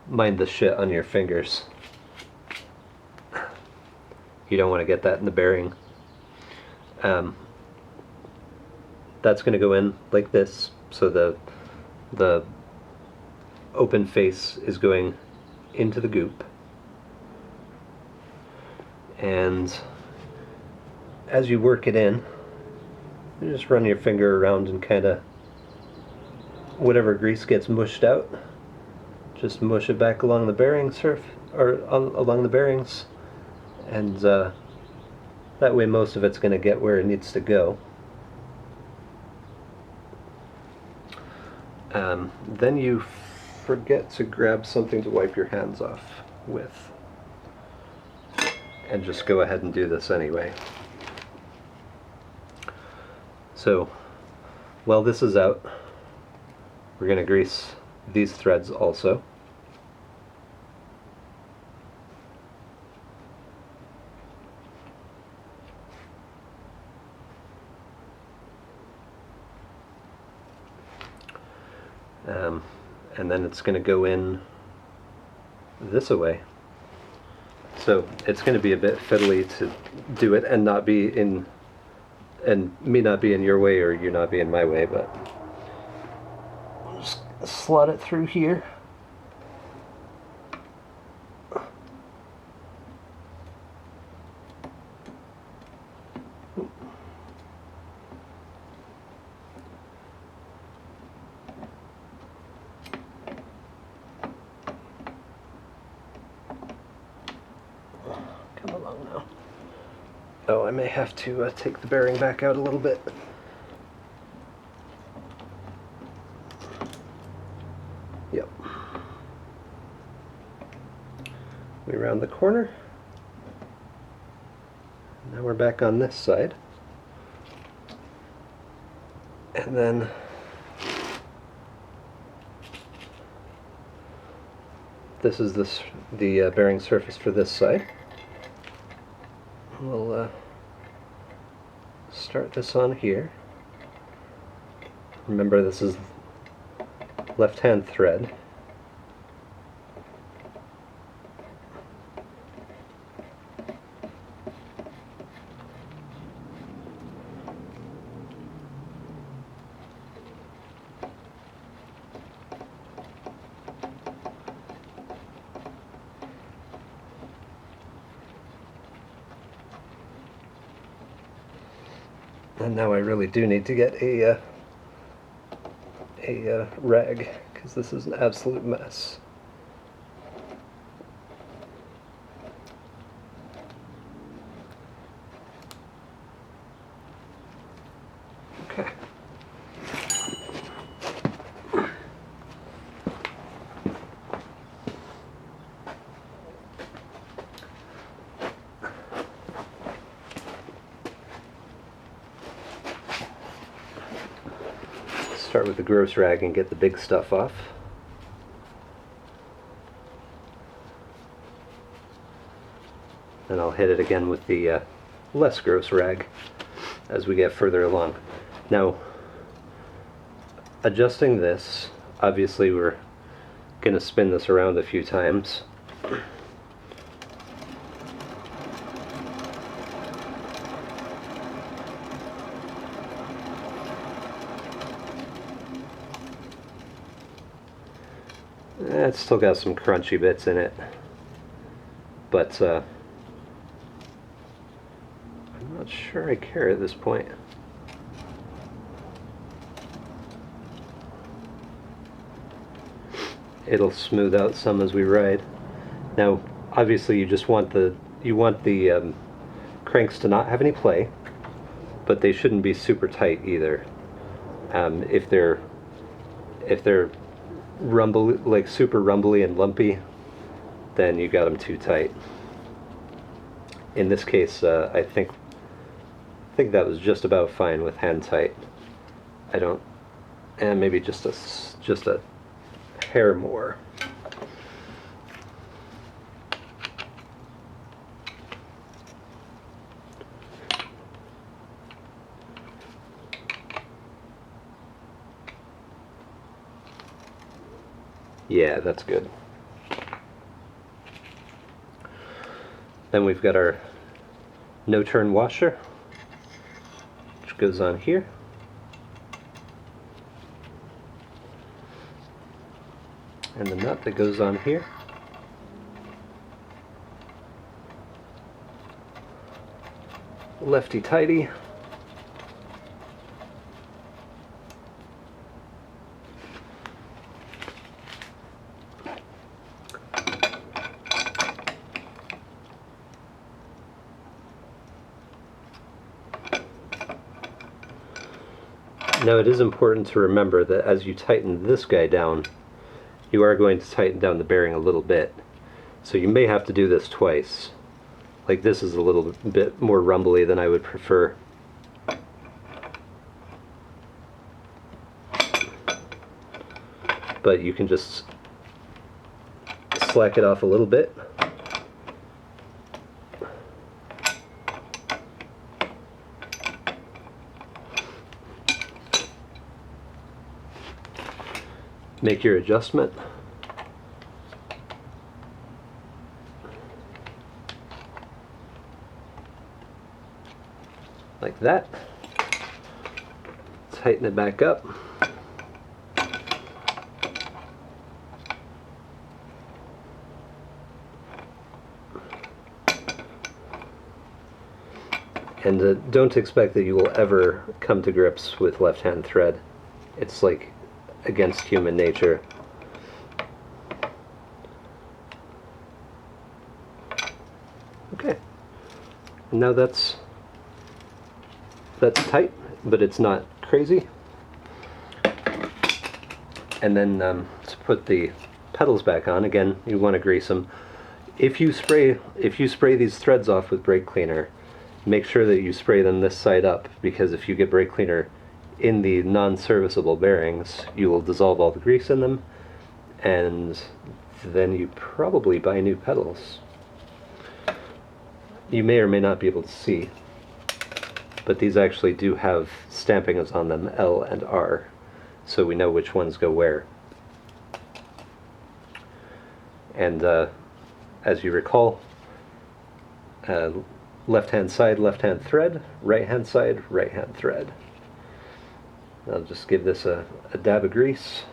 mind the shit on your fingers. You don't want to get that in the bearing. That's going to go in like this, so the open face is going into the goop. And as you work it in, you just run your finger around and kind of, whatever grease gets mushed out, just mush it back along the bearing along the bearings, and that way most of it's going to get where it needs to go. Then you forget to grab something to wipe your hands off with, and just go ahead and do this anyway. So while this is out, we're going to grease these threads also. And then it's going to go in this way. So it's going to be a bit fiddly to do it and not be in, and me not be in your way or you not be in my way, but I'll just slot it through here. Come along now. Oh, I may have to take the bearing back out a little bit. Yep. We round the corner. Now we're back on this side. And then this is the bearing surface for this side. We'll start this on here. Remember, this is left-hand thread. And now I really do need to get a rag, because this is an absolute mess. Okay. Start with the gross rag and get the big stuff off. And I'll hit it again with the less gross rag as we get further along. Now, adjusting this, obviously we're going to spin this around a few times. It's still got some crunchy bits in it. but I'm not sure I care at this point. It'll smooth out some as we ride. Now, obviously, you just want the cranks to not have any play, but they shouldn't be super tight either. If they're rumbly, like super rumbly and lumpy, then you got them too tight. In this case, I think that was just about fine with hand tight. I don't, and maybe just a hair more. Yeah, that's good. Then we've got our no-turn washer, which goes on here. And the nut that goes on here. Lefty-tighty. Now it is important to remember that as you tighten this guy down, you are going to tighten down the bearing a little bit. So you may have to do this twice. Like this is a little bit more rumbly than I would prefer. But you can just slack it off a little bit. Make your adjustment. Like that. Tighten it back up. And don't expect that you will ever come to grips with left-hand thread. It's like against human nature. Okay. Now that's tight, but it's not crazy. And then to put the pedals back on, again, you want to grease them. If you spray these threads off with brake cleaner, make sure that you spray them this side up, because if you get brake cleaner in the non-serviceable bearings, you will dissolve all the grease in them, and then you probably buy new pedals. You may or may not be able to see, but these actually do have stampings on them, L and R, so we know which ones go where. And as you recall, left-hand side, left-hand thread, right-hand side, right-hand thread. I'll just give this a dab of grease.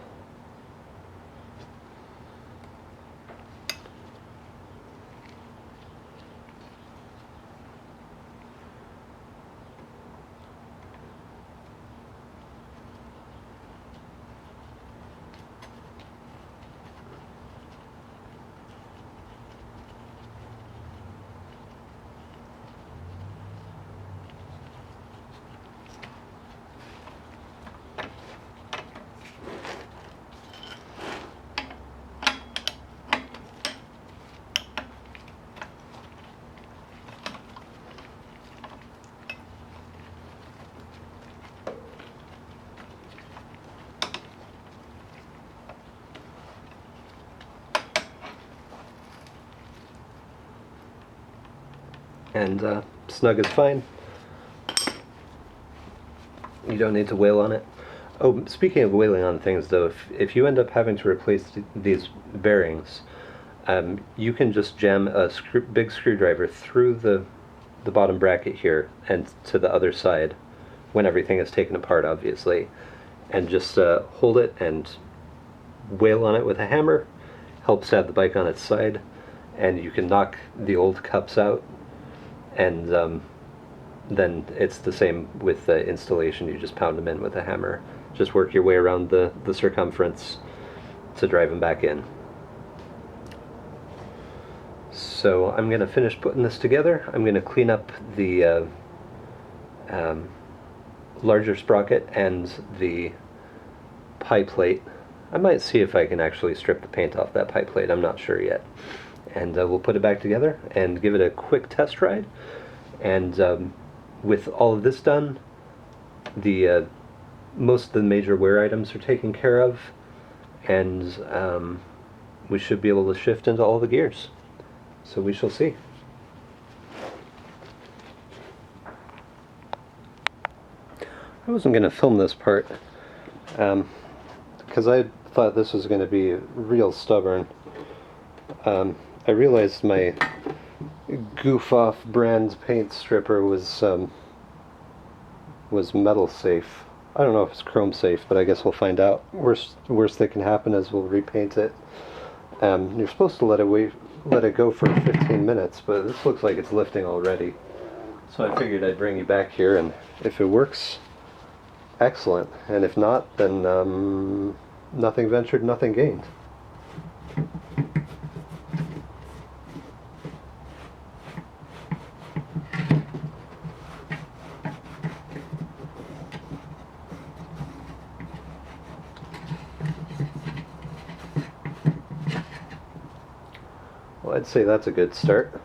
And snug is fine. You don't need to wail on it. Oh, speaking of wailing on things though, if you end up having to replace these bearings, you can just jam a big screwdriver through the bottom bracket here and to the other side when everything is taken apart, obviously, and just hold it and wail on it with a hammer. Helps have the bike on its side, and you can knock the old cups out, and then it's the same with the installation. You just pound them in with a hammer. Just work your way around the circumference to drive them back in. So I'm going to finish putting this together. I'm going to clean up the larger sprocket and the pie plate. I might see if I can actually strip the paint off that pie plate. I'm not sure yet. And we'll put it back together and give it a quick test ride. And with all of this done, the most of the major wear items are taken care of, and we should be able to shift into all the gears. So we shall see. I wasn't going to film this part because I thought this was going to be real stubborn. I realized my goof-off brand paint stripper was metal safe. I don't know if it's chrome safe, but I guess we'll find out. Worst that can happen is we'll repaint it. You're supposed to let it go for 15 minutes, but this looks like it's lifting already. So I figured I'd bring you back here, and if it works, excellent. And if not, then nothing ventured, nothing gained. Well, I'd say that's a good start.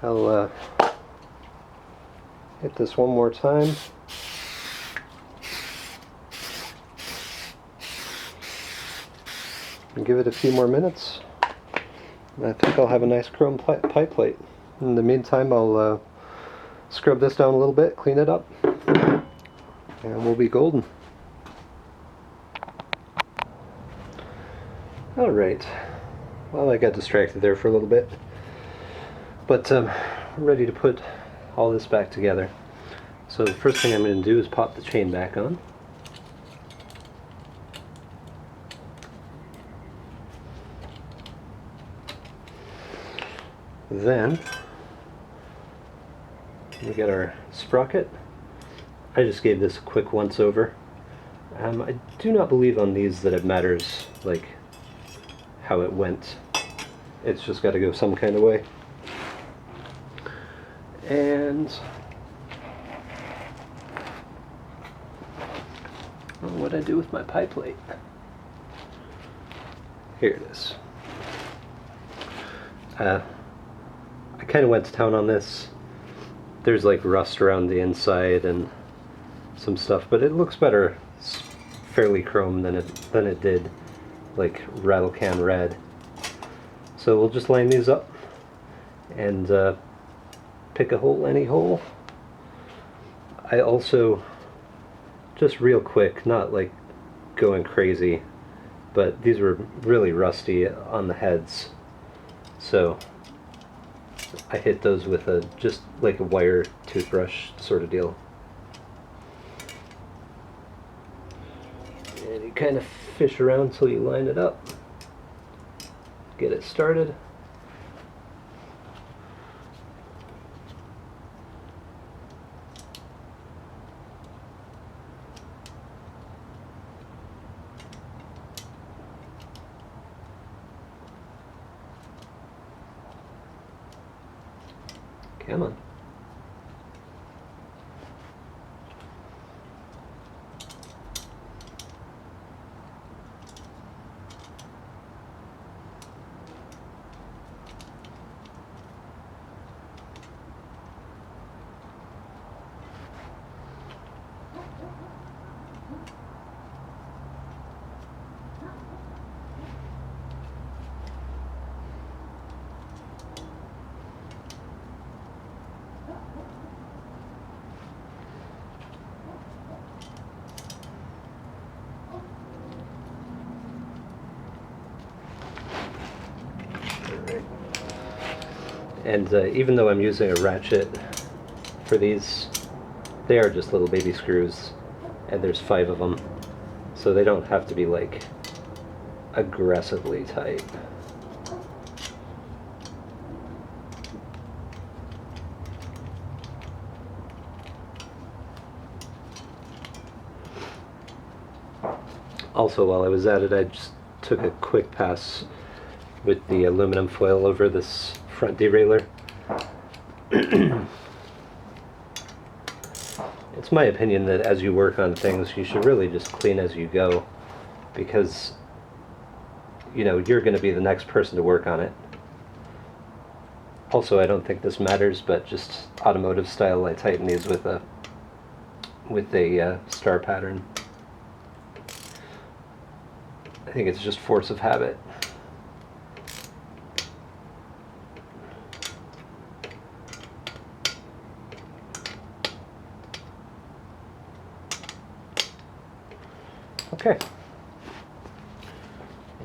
I'll hit this one more time. And give it a few more minutes. And I think I'll have a nice chrome pie plate. In the meantime, I'll scrub this down a little bit, clean it up, and we'll be golden. Alright. Well, I got distracted there for a little bit. But I'm ready to put all this back together. So the first thing I'm going to do is pop the chain back on. Then we get our sprocket. I just gave this a quick once over. I do not believe on these that it matters like how it went. It's just got to go some kind of way. And what'd I do with my pie plate? Here it is. I kind of went to town on this. There's like rust around the inside and some stuff, but it looks better. It's fairly chrome than it did like rattle can red. So we'll just line these up and pick a hole, any hole. I also, just real quick, not like going crazy, but these were really rusty on the heads, so I hit those with just like a wire toothbrush sort of deal. And you kind of fish around till you line it up. Get it started. Come on. And even though I'm using a ratchet for these, they are just little baby screws, and there's 5 of them, so they don't have to be like aggressively tight. Also, while I was at it, I just took a quick pass with the aluminum foil over this front derailleur. It's my opinion that as you work on things, you should really just clean as you go, because, you know, you're going to be the next person to work on it. Also, I don't think this matters, but just automotive style, I tighten these with a star pattern. I think it's just force of habit. Okay.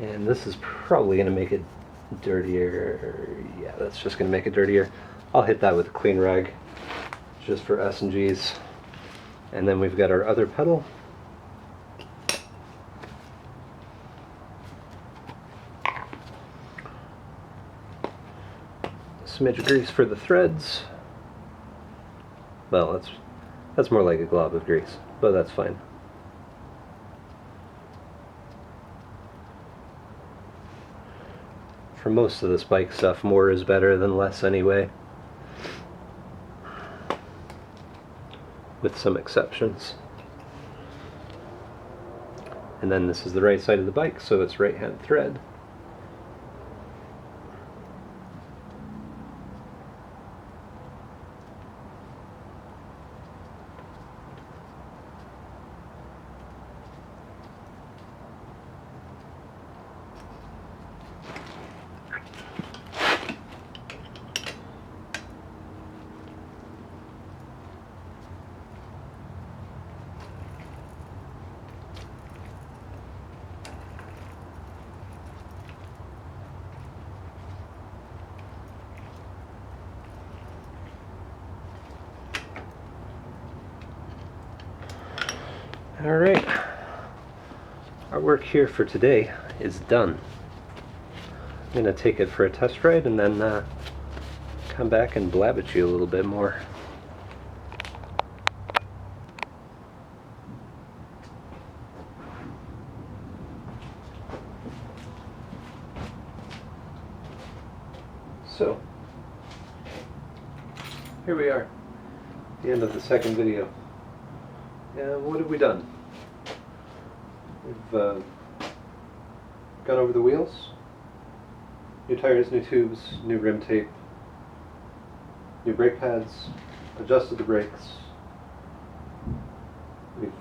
And this is probably going to make it dirtier. Yeah, that's just going to make it dirtier. I'll hit that with a clean rag just for S&Gs. And then we've got our other pedal. A smidge of grease for the threads. Well, that's more like a glob of grease, but that's fine. For most of this bike stuff, more is better than less anyway, with some exceptions. And then this is the right side of the bike, so it's right-hand thread. Alright, our work here for today is done. I'm going to take it for a test ride and then come back and blab at you a little bit more. So, here we are, the end of the second video. And what have we done? We've gone over the wheels, new tires, new tubes, new rim tape, new brake pads, adjusted the brakes. We've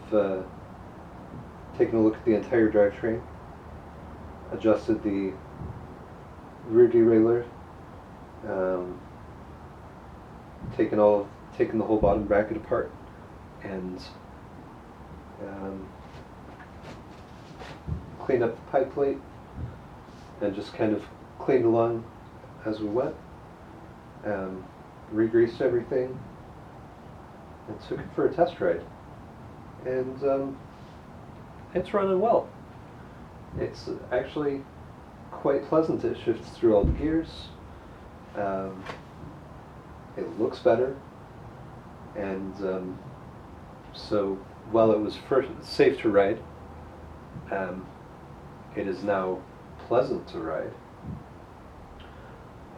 taken a look at the entire drivetrain, adjusted the rear derailleur, taken the whole bottom bracket apart, and cleaned up the pipe plate and just kind of cleaned along as we went, re-greased everything and took it for a test ride, and it's running well. It's actually quite pleasant. It shifts through all the gears, it looks better, and so while it was first safe to ride, it is now pleasant to ride.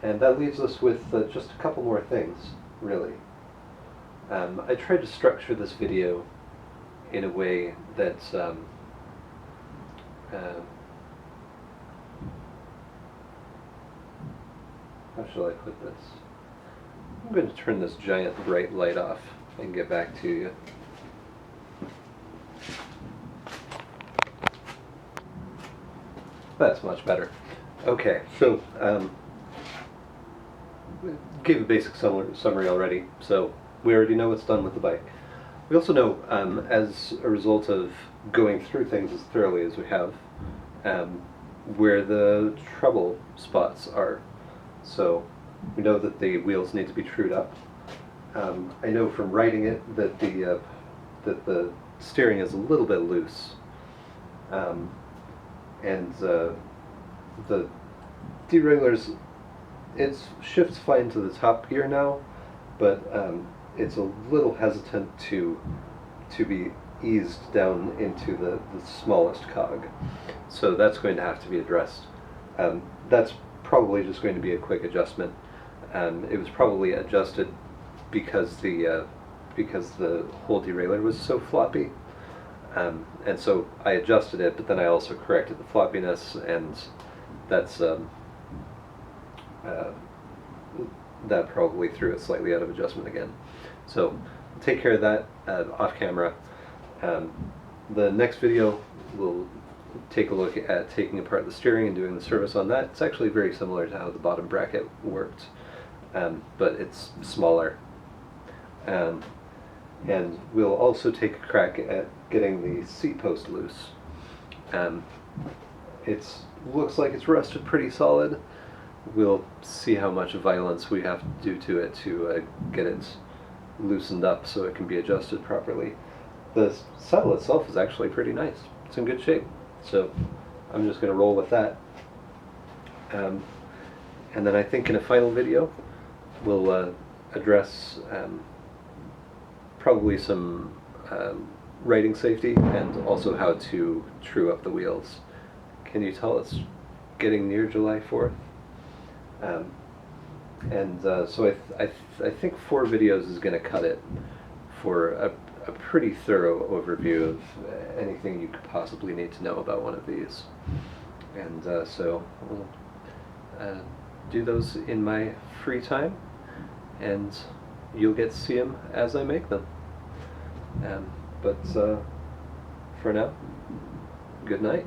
And that leaves us with just a couple more things, really. I tried to structure this video in a way that how shall I put this? I'm going to turn this giant bright light off and get back to you. That's much better. Okay, so gave a basic summary already, so we already know what's done with the bike. We also know, as a result of going through things as thoroughly as we have, where the trouble spots are. So we know that the wheels need to be trued up. I know from riding it that the steering is a little bit loose, and the derailleurs, it shifts fine to the top gear now, but it's a little hesitant to be eased down into the smallest cog. So that's going to have to be addressed. That's probably just going to be a quick adjustment. It was probably adjusted because the whole derailleur was so floppy. And so I adjusted it, but then I also corrected the floppiness, and that's that probably threw it slightly out of adjustment again. So take care of that off camera. The next video will take a look at taking apart the steering and doing the service on that. It's actually very similar to how the bottom bracket worked, but it's smaller. And we'll also take a crack at getting the seat post loose. It looks like it's rusted pretty solid. We'll see how much violence we have to do to it to get it loosened up so it can be adjusted properly. The saddle itself is actually pretty nice. It's in good shape. So I'm just going to roll with that. And then I think in a final video we'll address probably some riding safety and also how to true up the wheels. Can you tell it's getting near July 4th? So I think 4 videos is going to cut it for a pretty thorough overview of anything you could possibly need to know about one of these. And so we'll do those in my free time, and you'll get to see them as I make them. But for now, good night.